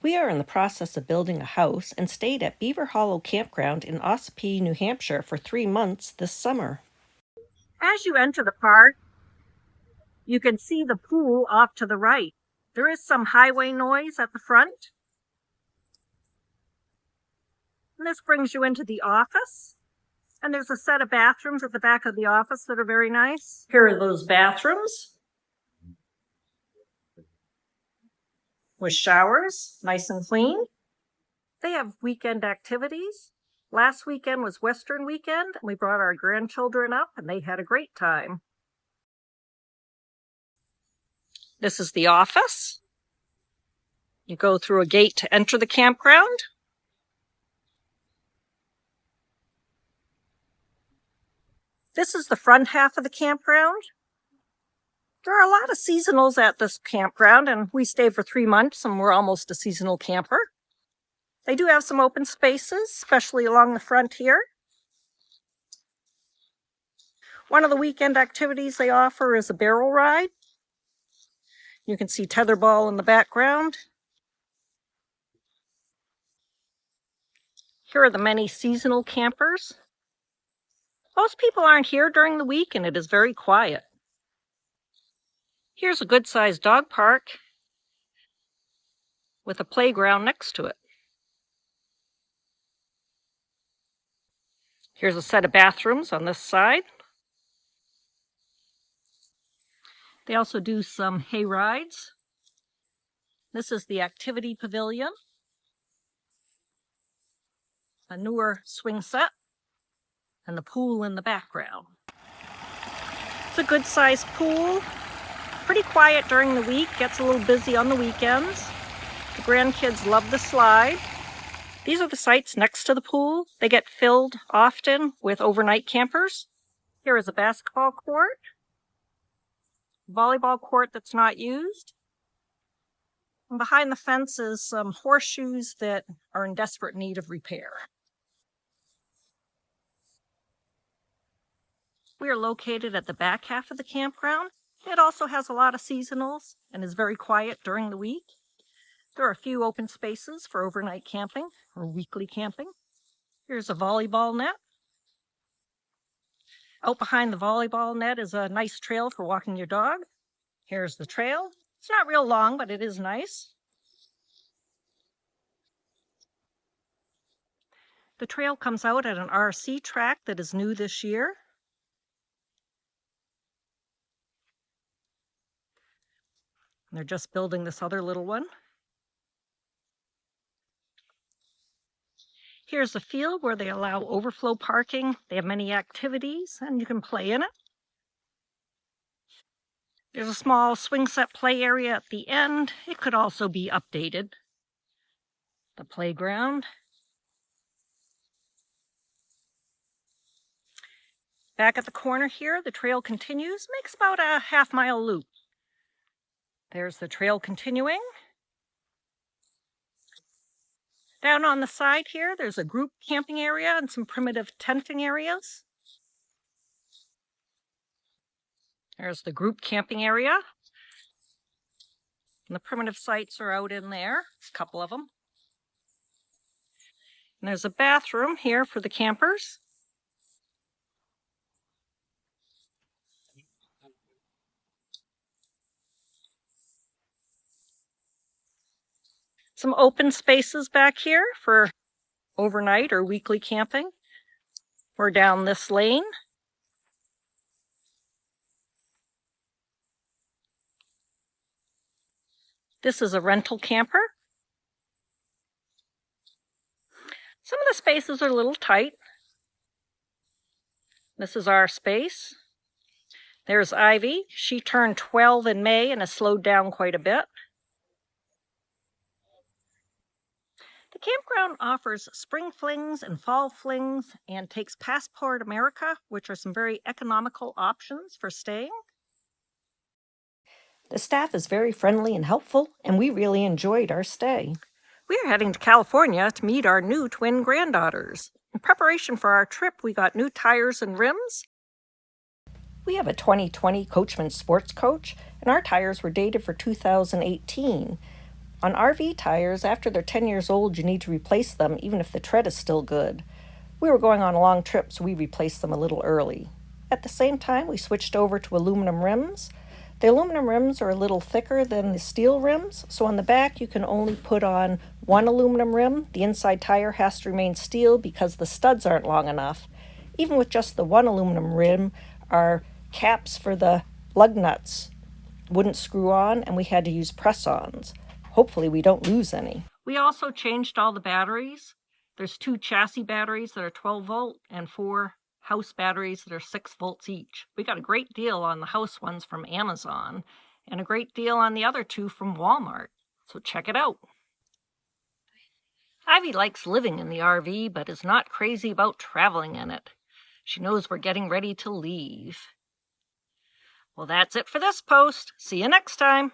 We are in the process of building a house and stayed at Beaver Hollow Campground in Ossipee, New Hampshire for 3 months this summer. As you enter the park, you can see the pool off to the right. There is some highway noise at the front. And this brings you into the office. And there's a set of bathrooms at the back of the office that are very nice. Here are those bathrooms with showers, nice and clean. They have weekend activities. Last weekend was Western weekend. We brought our grandchildren up and they had a great time. This is the office. You go through a gate to enter the campground. This is the front half of the campground. There are a lot of seasonals at this campground, and we stayed for 3 months and we're almost a seasonal camper. They do have some open spaces, especially along the front here. One of the weekend activities they offer is a barrel ride. You can see tetherball in the background. Here are the many seasonal campers. Most people aren't here during the week and it is very quiet. Here's a good-sized dog park with a playground next to it. Here's a set of bathrooms on this side. They also do some hay rides. This is the activity pavilion. A newer swing set and the pool in the background. It's a good-sized pool. Pretty quiet during the week, gets a little busy on the weekends. The grandkids love the slide. These are the sites next to the pool. They get filled often with overnight campers. Here is a basketball court, volleyball court that's not used. And behind the fence is some horseshoes that are in desperate need of repair. We are located at the back half of the campground. It also has a lot of seasonals and is very quiet during the week. There are a few open spaces for overnight camping or weekly camping. Here's a volleyball net. Out behind the volleyball net is a nice trail for walking your dog. Here's the trail. It's not real long, but it is nice. The trail comes out at an RC track that is new this year. They're just building this other little one. Here's a field where they allow overflow parking. They have many activities and you can play in it. There's a small swing set play area at the end. It could also be updated. The playground. Back at the corner here, the trail continues, makes about a half-mile loop. There's the trail continuing. Down on the side here, there's a group camping area and some primitive tenting areas. There's the group camping area. And the primitive sites are out in there, a couple of them. And there's a bathroom here for the campers. Some open spaces back here for overnight or weekly camping. We're down this lane. This is a rental camper. Some of the spaces are a little tight. This is our space. There's Ivy. She turned 12 in May and has slowed down quite a bit. The campground offers spring flings and fall flings and takes Passport America, which are some very economical options for staying. The staff is very friendly and helpful, and we really enjoyed our stay. We are heading to California to meet our new twin granddaughters. In preparation for our trip, we got new tires and rims. We have a 2020 Coachman Sports Coach, and our tires were dated for 2018. On RV tires, after they're 10 years old, you need to replace them even if the tread is still good. We were going on a long trip, so we replaced them a little early. At the same time, we switched over to aluminum rims. The aluminum rims are a little thicker than the steel rims, so on the back you can only put on one aluminum rim. The inside tire has to remain steel because the studs aren't long enough. Even with just the one aluminum rim, our caps for the lug nuts wouldn't screw on, and we had to use press-ons. Hopefully we don't lose any. We also changed all the batteries. There's 2 chassis batteries that are 12 volt and 4 house batteries that are 6 volts each. We got a great deal on the house ones from Amazon and a great deal on the other 2 from Walmart. So check it out. Ivy likes living in the RV but is not crazy about traveling in it. She knows we're getting ready to leave. Well, that's it for this post. See you next time.